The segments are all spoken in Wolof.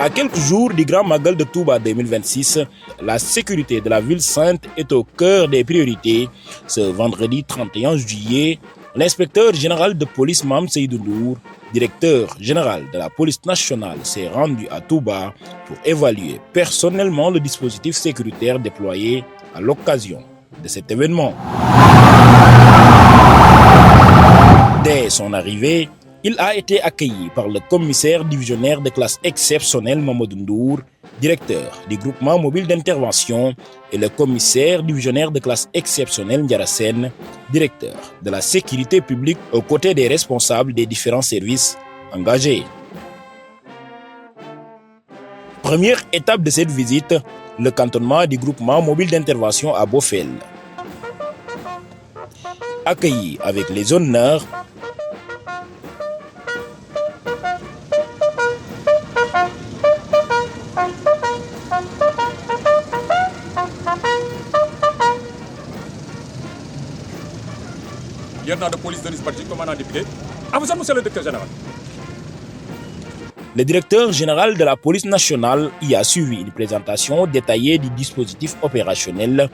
À quelques jours du Grand Magal de Touba 2026, la sécurité de la ville sainte est au cœur des priorités. Ce vendredi 31 juillet, l'inspecteur général de police Mame Seydou Ndour, directeur général de la police nationale, s'est rendu à Touba pour évaluer personnellement le dispositif sécuritaire déployé à l'occasion de cet événement. Dès son arrivée, il a été accueilli par le commissaire divisionnaire de classe exceptionnelle Mamadou Ndour, directeur du groupement mobile d'intervention, et le commissaire divisionnaire de classe exceptionnelle Ndiara Sène, directeur de la sécurité publique, aux côtés des responsables des différents services engagés. Première étape de cette visite, le cantonnement du groupement mobile d'intervention à Bofel. Accueilli avec les honneurs, lieutenant de police Denis Badji, commandant député. À vous, monsieur le directeur général. Le directeur général de la police nationale y a suivi une présentation détaillée du dispositif opérationnel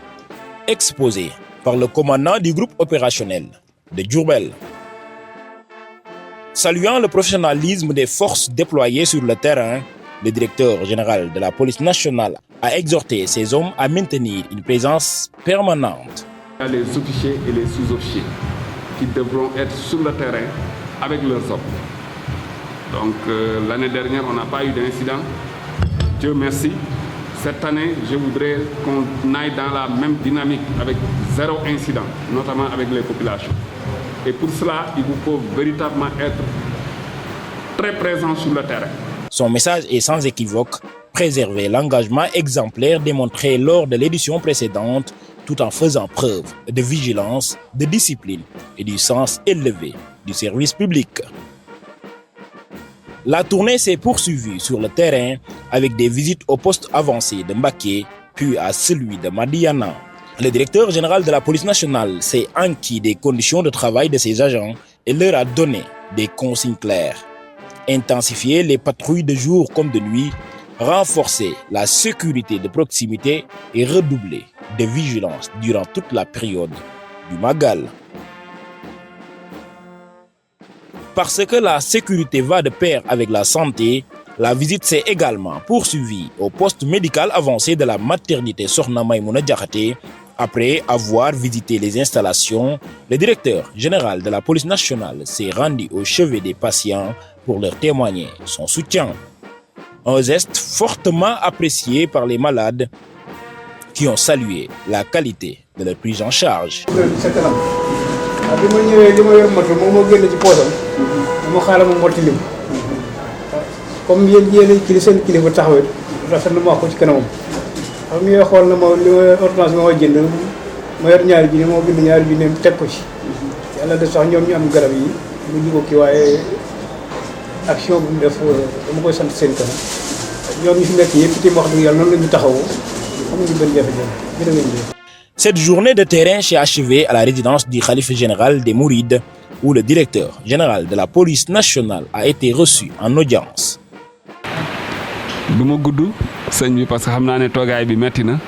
exposé par le commandant du groupe opérationnel de Diourbel. Saluant le professionnalisme des forces déployées sur le terrain, le directeur général de la police nationale a exhorté ses hommes à maintenir une présence permanente. Les officiers et les sous-officiers qui devront être sur le terrain avec leurs hommes. Donc l'année dernière, on n'a pas eu d'incident. Dieu merci. Cette année, je voudrais qu'on aille dans la même dynamique avec zéro incident, notamment avec les populations. Et pour cela, il vous faut véritablement être très présent sur le terrain. Son message est sans équivoque: préserver l'engagement exemplaire démontré lors de l'édition précédente, tout en faisant preuve de vigilance, de discipline et du sens élevé du service public. La tournée s'est poursuivie sur le terrain avec des visites au poste avancé de Mbaké, puis à celui de Madiana. Le directeur général de la police nationale s'est enquis des conditions de travail de ses agents et leur a donné des consignes claires. Intensifier les patrouilles de jour comme de nuit, renforcer la sécurité de proximité et redoubler de vigilance durant toute la période du Magal. Parce que la sécurité va de pair avec la santé, la visite s'est également poursuivie au poste médical avancé de la maternité Sokhna Maïmouna Diakhaté. Après avoir visité les installations, le directeur général de la police nationale s'est rendu au chevet des patients pour leur témoigner son soutien. Un geste fortement apprécié par les malades qui ont salué la qualité de leur prise en charge. Comme yéen ci seen kilifa taxawee rafet na ma wax ko ci kanamam xam nga xool na ma li ma ordonnance ma jënd ma yor ñaari bi moo bind ñaari bi ne teg ko ci yàlla def sax ñoom ñu am garab yi mu jubóo ki waaye action bu mu def dama koy sant seen kanam ñoom ñu fi nekk yëpp itam wax dëgg yàlla noonu la ñu taxawoo amuñu benn jafe-jafe jërë ngeen jëf. Cette journée de terrain s'est achevée à la résidence du khalife général des Mourides, où le directeur général de la police nationale a été reçu en audience. du ma gudd sëñ bi parce que xam naa ne toogaay bi metti na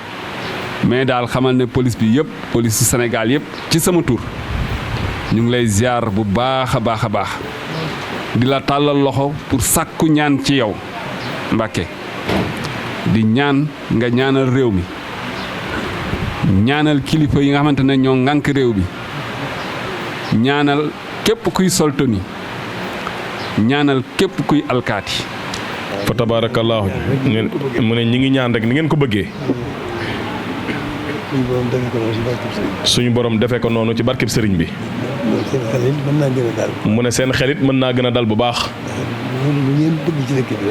mais daal xamal ne police bi yëpp police su Sénégal yëpp ci sama tur ñu ngi lay ziar bu baax a baax a baax di la tàllal loxo pour sàkku ñaan ci yow Mbàkke di ñaan nga ñaanal réew mi ñaanal kilifa yi nga xamante ne ñoo ŋànk réew bi ñaanal képp kuy soltani ñaanal képp kuy alkaati. fa tabaarakallaahu mu ne ñi ngi ñaan rek ni ngeen ko bëggee suñu borom defee ko noonu ci barkeb sëriñ bi mu ne seen xelit mën naa gën a dal bu baax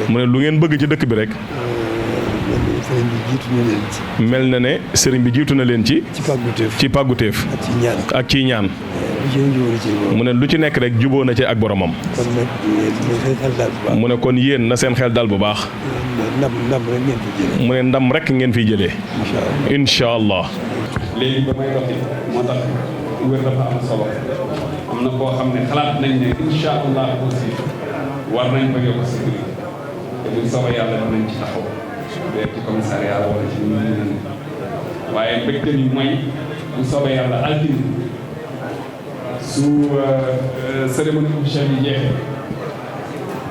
mu ne lu ngeen bëgg ci dëkk bi rek mel na ne sëriñ bi jiitu na leen ci pàgguteef ak ciy ñaan mu ne lu ci nekk rek juboo na ci ak boromam mu ne kon yéen na seen xel dal bu baax mu ne ndam rek ngeen fiy jëlee incha allah. léegi ba may doxi moo tax wér dafa am solo am na koo xam ne xalaat nañ ne incha allah aussi war nañ ko yokk sécurité te buñ soobee yàlla dinañ ci taxaw dee ci commissariat la wala ci ñu mën waaye mbégte mi mooy bu soobee yàlla altine su cérémonie officielle yi jeexee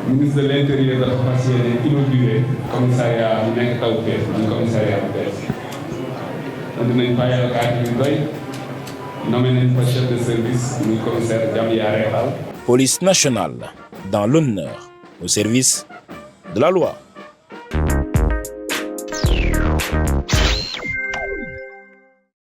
ministre de l'intérieur dafa fas yéene inauguré commissariat bu nekk Tawfekh muy commissariat bu bees dinañ fa alkaati yu doy nommé nañ fa chef de service muy commissaire Diamia Réal. Police nationale dans l'honneur au service de la loi.